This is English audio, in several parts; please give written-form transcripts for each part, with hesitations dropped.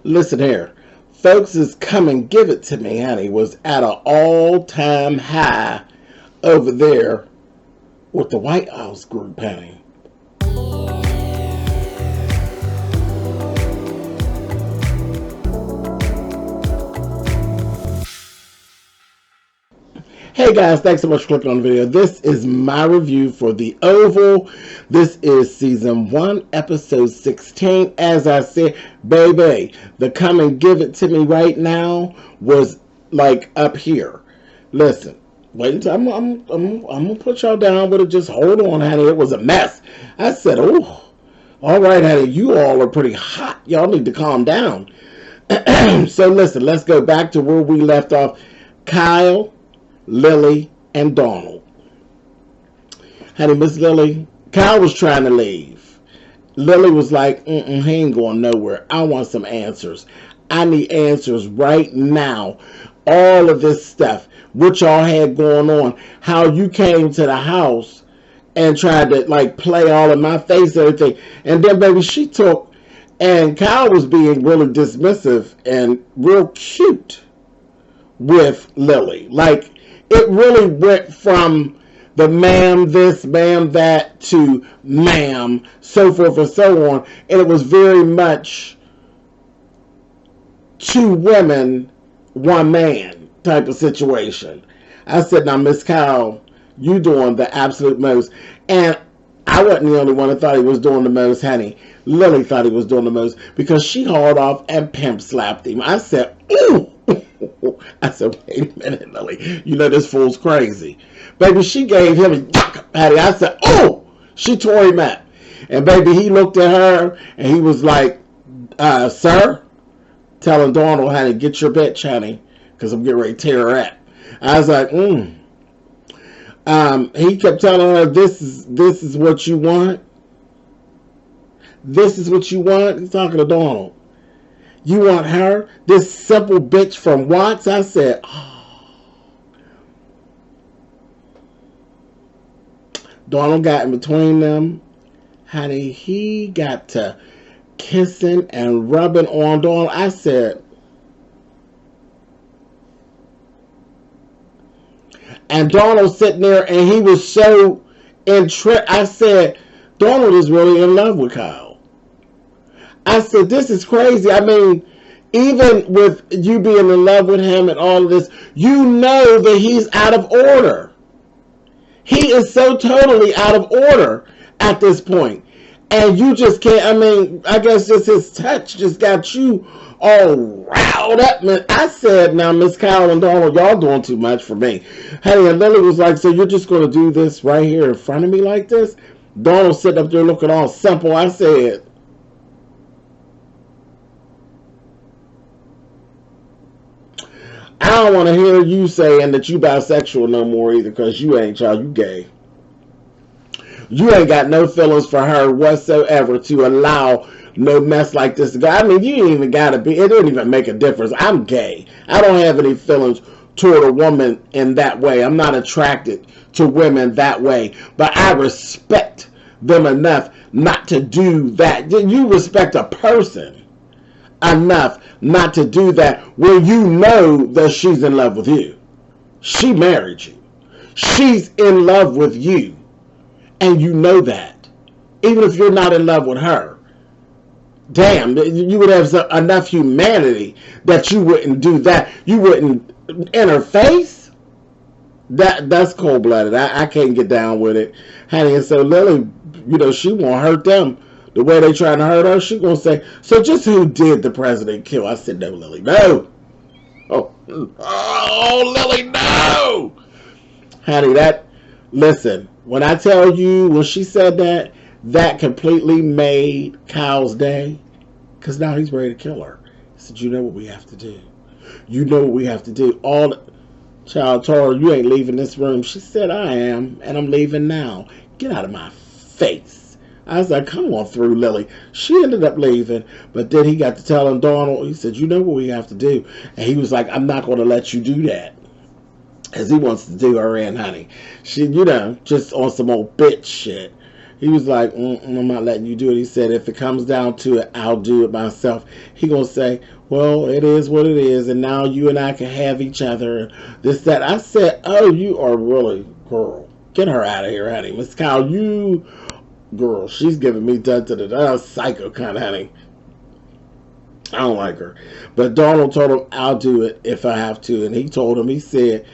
Listen here. Folks is Come and Give It To Me, honey, was at an all-time high over there with the White House group, honey. Hey guys, thanks so much for clicking on the video. This is my review for The Oval. This is season 1, episode 16. As I said, baby, the Come and Give It To Me right now was like up here. Listen, wait until I'm gonna put y'all down with it. Just hold on, honey. It was a mess. I said, oh, all right, honey, you all are pretty hot. Y'all need to calm down. So listen, let's go back to where we left off. Kyle, Lily, and Donald. Honey, Miss Lily, Kyle was trying to leave. Lily was like, he ain't going nowhere. I want some answers. I need answers right now. All of this stuff, what y'all had going on, how you came to the house and tried to like play all in my face and everything. And then baby, she took, and Kyle was being really dismissive and real cute with Lily. Like, it really went from the ma'am this, ma'am that, to ma'am, so forth and so on. And it was very much 2 women, 1 man type of situation. I said, now, Miss Kyle, you doing the absolute most. And I wasn't the only one that thought he was doing the most, honey. Lily thought he was doing the most because she hauled off and pimp slapped him. I said, ooh. I said, wait a minute, Lily. You know this fool's crazy. Baby, she gave him a patty. I said, oh, she tore him up. And baby, he looked at her and he was like, sir, telling Donald, honey, get your bitch, honey, because I'm getting ready to tear her up. I was like, he kept telling her, this is what you want. This is what you want. He's talking to Donald. You want her? This simple bitch from Watts? I said, oh. Donald got in between them. Honey, he got to kissing and rubbing on Donald. I said, and Donald sitting there and he was so intrigued. I said, Donald is really in love with Kyle. I said, this is crazy. I mean, even with you being in love with him and all of this, you know that he's out of order. He is so totally out of order at this point. And you just can't, I mean, I guess just his touch just got you all riled up. Man. I said, now, Miss Kyle and Donald, y'all doing too much for me. Hey, and Lily was like, so you're just going to do this right here in front of me like this? Donald sitting up there looking all simple. I said, I don't want to hear you saying that you bisexual no more either, because you ain't, y'all. You gay. You ain't got no feelings for her whatsoever to allow no mess like this to go. I mean, you ain't even got to be. It don't even make a difference. I'm gay. I don't have any feelings toward a woman in that way. I'm not attracted to women that way. But I respect them enough not to do that. You respect a person enough not to do that when you know that she's in love with you. She married you. She's in love with you. And you know that. Even if you're not in love with her. Damn, you would have enough humanity that you wouldn't do that. You wouldn't interface. That's cold-blooded. I can't get down with it. Honey, and so Lily, you know, she won't hurt them. The way they trying to hurt her, she gonna say, so just who did the president kill? I said, no, Lily, no. Oh, Lily, no. Honey, listen, when I tell you, when she said that, that completely made Kyle's day. Because now he's ready to kill her. He said, you know what we have to do. You know what we have to do. Child told her, you ain't leaving this room. She said, I am, and I'm leaving now. Get out of my face. I was like, come on through, Lily. She ended up leaving, but then he got to telling Donald, he said, you know what we have to do? And he was like, I'm not going to let you do that. As he wants to do her in, honey. She, you know, just on some old bitch shit. He was like, I'm not letting you do it. He said, if it comes down to it, I'll do it myself. He gonna say, well, it is what it is, and now you and I can have each other. This, that. I said, oh, you are really, girl. Get her out of here, honey. Miss Kyle, you, girl, she's giving me done to the psycho kind of, honey. I don't like her. But Donald told him, I'll do it if I have to. And he told him, he said,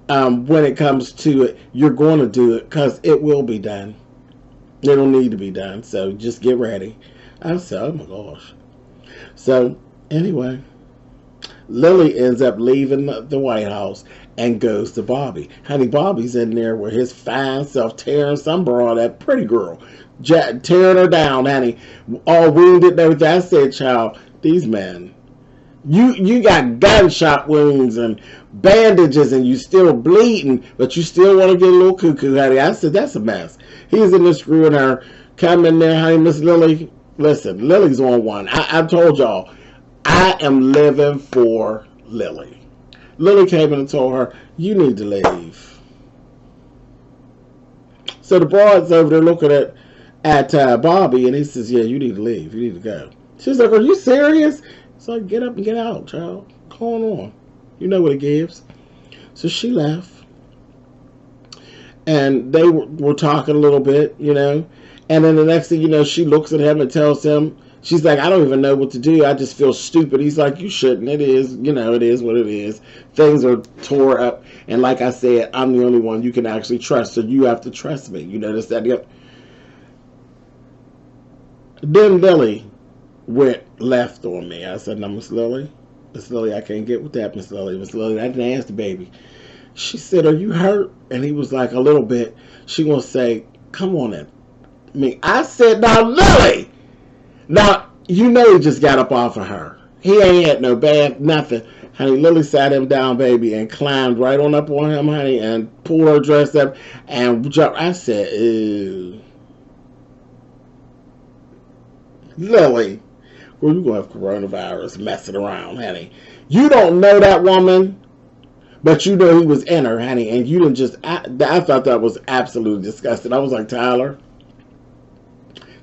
when it comes to it, you're going to do it because it will be done. It'll need to be done. So just get ready. I said, oh my gosh. So anyway, Lily ends up leaving the White House and goes to Bobby. Honey, Bobby's in there with his fine self, tearing some broad, that pretty girl, tearing her down, honey, all wounded and everything. I said, child, these men, you got gunshot wounds and bandages and you still bleeding, but you still want to get a little cuckoo, honey. I said, that's a mess. He's in there screwing her. Come in there, honey, Miss Lily. Listen, Lily's on one. I told y'all, I am living for Lily. Lily came in and told her, you need to leave. So the broad's over there looking at Bobby, and he says, yeah, you need to leave. You need to go. She's like, are you serious? It's like, get up and get out, child. What's going on? You know what it gives. So she left. And they were talking a little bit, you know. And then the next thing you know, she looks at him and tells him, she's like, I don't even know what to do. I just feel stupid. He's like, you shouldn't. It is, you know, it is what it is. Things are tore up. And like I said, I'm the only one you can actually trust. So you have to trust me. You know, this, that, the other. Then Lily left on me. I said, no, Miss Lily, I can't get with that, Miss Lily. Miss Lily, that's nasty, baby. She said, are you hurt? And he was like, a little bit. She gonna say, come on in. I said, now, Lily! Now, you know he just got up off of her. He ain't had no bath, nothing. Honey, Lily sat him down, baby, and climbed right on up on him, honey, and pulled her dress up and jumped. I said, ew. Lily, well, you're going to have coronavirus messing around, honey. You don't know that woman. But you know he was in her, honey, and you didn't just, I thought that was absolutely disgusting. I was like, Tyler,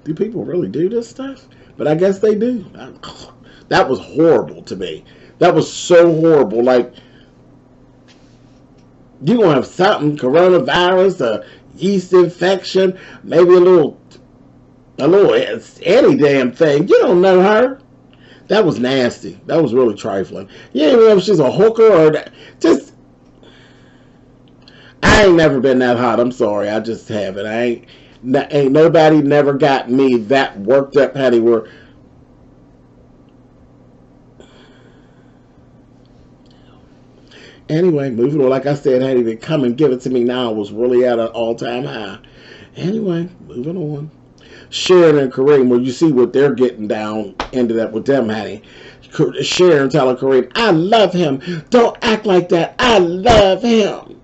do people really do this stuff? But I guess they do. That was horrible to me. That was so horrible. Like, you're going to have something, coronavirus, a yeast infection, maybe a little any damn thing. You don't know her. That was nasty. That was really trifling. You ain't know if she's a hooker or just. I ain't never been that hot. I'm sorry. I just haven't. Ain't nobody never got me that worked up, honey. Anyway, moving on. Like I said, honey, to come and give it to me now was really at an all-time high. Anyway, moving on. Sharon and Kareem, well, you see what they're getting down, ended up with them, honey. Sharon telling Kareem, I love him. Don't act like that. I love him.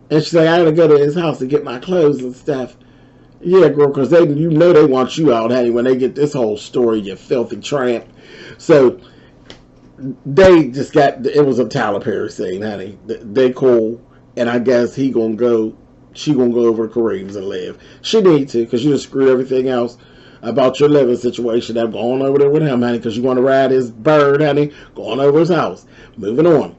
And she's like, I gotta go to his house to get my clothes and stuff. Yeah, girl, because you know they want you out, honey, when they get this whole story, you filthy tramp. So they just got, it was a Tyler Perry scene, honey. They cool, and I guess she gonna go over to Kareem's and live. She need to, because you just screwed everything else about your living situation. I'm going over there with him, honey, because you want to ride his bird, honey. Going over his house. Moving on.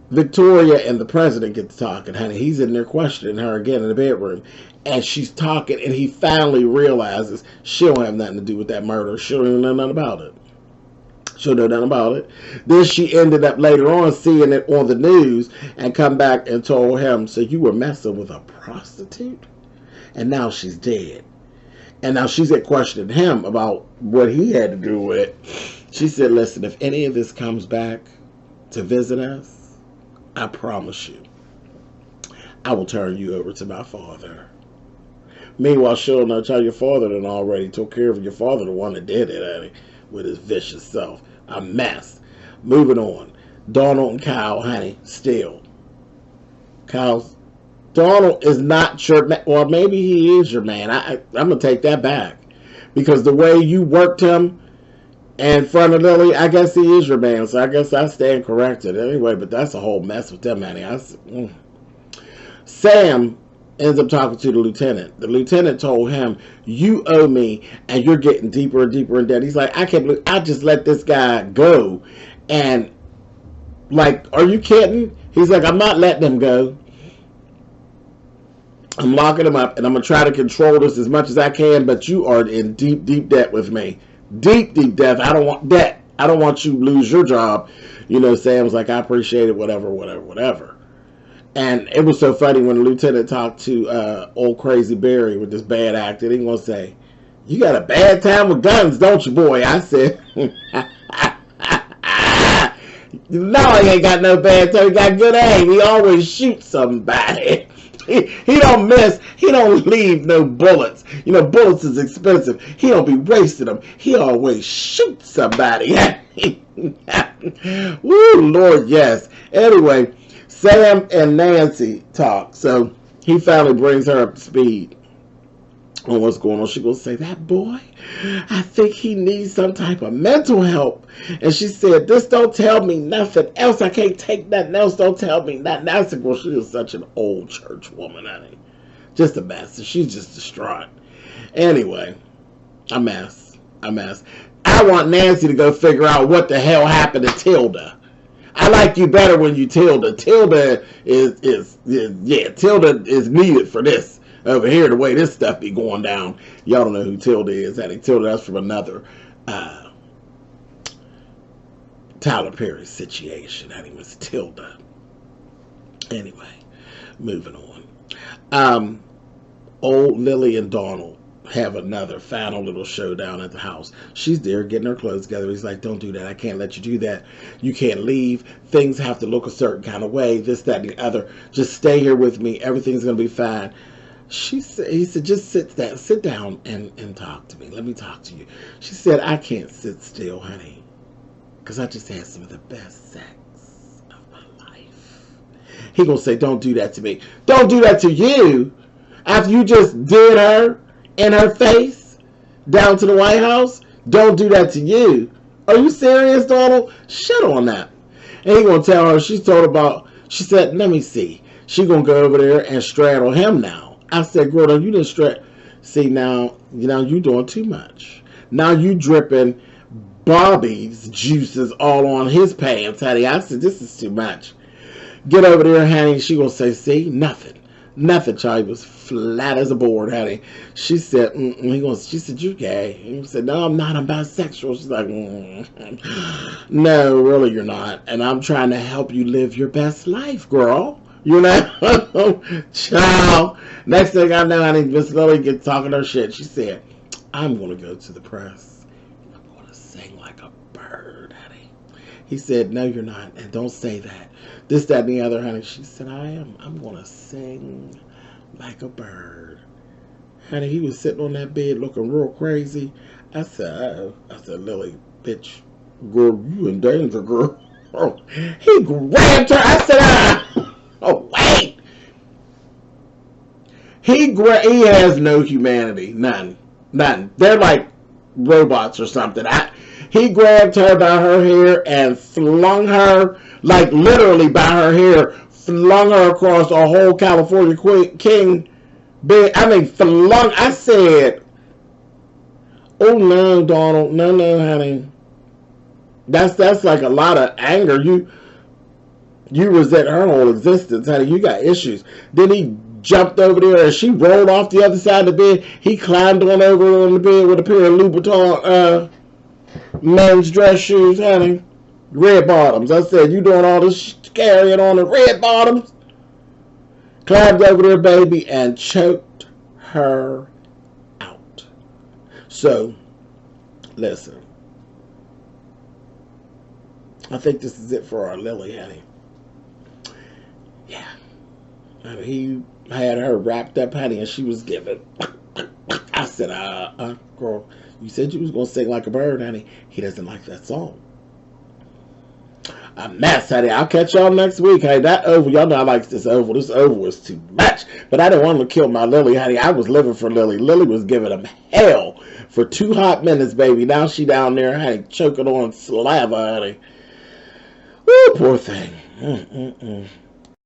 Victoria and the president get to talking, honey. He's in there questioning her again in the bedroom. And she's talking, and he finally realizes she don't have nothing to do with that murder. She don't know nothing about it. She'll know nothing about it. Then she ended up later on seeing it on the news and come back and told him, so you were messing with a prostitute? And now she's dead. And now she's questioning him about what he had to do with it. She said, listen, if any of this comes back to visit us, I promise you, I will turn you over to my father. Meanwhile, she'll know how your father done already took care of your father, the one that did it, honey, with his vicious self. A mess. Moving on. Donald and Kyle, honey, still. Donald is not your man. Well, maybe he is your man. I'm going to take that back. Because the way you worked him in front of Lily, I guess he is your man. So I guess I stand corrected. Anyway, but that's a whole mess with them, honey. Sam ends up talking to the lieutenant. The lieutenant told him, "You owe me," and you're getting deeper and deeper in debt. He's like, "I can't believe I just let this guy go," and like, are you kidding? He's like, "I'm not letting him go. I'm locking him up, and I'm gonna try to control this as much as I can. But you are in deep, deep debt with me. Deep, deep debt. I don't want debt. I don't want you to lose your job." You know, Sam's like, "I appreciate it. Whatever, whatever, whatever." And it was so funny when the lieutenant talked to old Crazy Barry with this bad acting. He gonna say, "You got a bad time with guns, don't you, boy?" I said, "No, he ain't got no bad time. He got good aim. He always shoots somebody. He don't miss. He don't leave no bullets. You know, bullets is expensive. He don't be wasting them. He always shoots somebody." Woo, Lord, yes. Anyway, Sam and Nancy talk. So he finally brings her up to speed on what's going on. She goes say, "That boy, I think he needs some type of mental help." And she said, "This don't tell me nothing else. I can't take nothing else. Don't tell me nothing." I said, "Well, she is such an old church woman, honey. Just a mess." She's just distraught. Anyway, a mess. A mess. I want Nancy to go figure out what the hell happened to Tilda. I like you better when you Tilda. Tilda is Tilda is needed for this over here. The way this stuff be going down, y'all don't know who Tilda is. That ain't Tilda. That's from another Tyler Perry situation. That was Tilda. Anyway, moving on. Old Lily and Donald have another final little showdown at the house. She's there getting her clothes together. He's like, "Don't do that. I can't let you do that. You can't leave. Things have to look a certain kind of way. This, that, and the other. Just stay here with me. Everything's going to be fine." He said, "Just sit down and talk to me. Let me talk to you." She said, "I can't sit still, honey, because I just had some of the best sex of my life." He going to say, "Don't do that to me." "Don't do that to you? After you just did her in her face down to the White House? Don't do that to you. Are you serious, Donald? Shut on that." And he gonna tell her, she said, "Let me see." She gonna go over there and straddle him now. I said, "Girl, you didn't straddle. See, now you doing too much. Now you dripping Bobby's juices all on his pants, honey." I said, "This is too much. Get over there, honey." She gonna say, "See, nothing. Nothing." Charlie was flat as a board, honey. She said, she said, "You gay?" He said, "No, I'm not. I'm bisexual." She's like, "No, really, you're not. And I'm trying to help you live your best life, girl. You know?" Child. Next thing I know, honey, Miss Lily gets talking her shit. She said, "I'm going to go to the press. I'm going to sing like a bird, honey." He said, "No, you're not. And don't say that. This, that, and the other, honey." She said, "I am. I'm going to sing like a bird." Honey, he was sitting on that bed looking real crazy. I said, "Uh-oh." I said, "Lily, bitch, girl, you in danger, girl." Oh, he grabbed her. I said, "Oh, wait." He has no humanity. None. They're like robots or something. He grabbed her by her hair and flung her, like literally by her hair, flung her across a whole California king bed. I mean, flung. I said, "Oh no, Donald, no, honey. That's like a lot of anger. You resent her whole existence, honey. You got issues." Then he jumped over there and she rolled off the other side of the bed. He climbed on over on the bed with a pair of Louboutin men's dress shoes, honey. Red bottoms. I said, "You doing all this carrying on the red bottoms?" Climbed over there, baby, and choked her out. So, listen. I think this is it for our Lily, honey. Yeah. And he had her wrapped up, honey, and she was giving. I said, girl, you said you was going to sing like a bird, honey. He doesn't like that song. A mess, honey. I'll catch y'all next week, honey. That oval, y'all know I like this oval. This oval was too much. But I didn't want to kill my Lily, honey. I was living for Lily. Lily was giving him hell for 2 hot minutes, baby. Now she down there, honey, choking on saliva, honey. Woo, poor thing.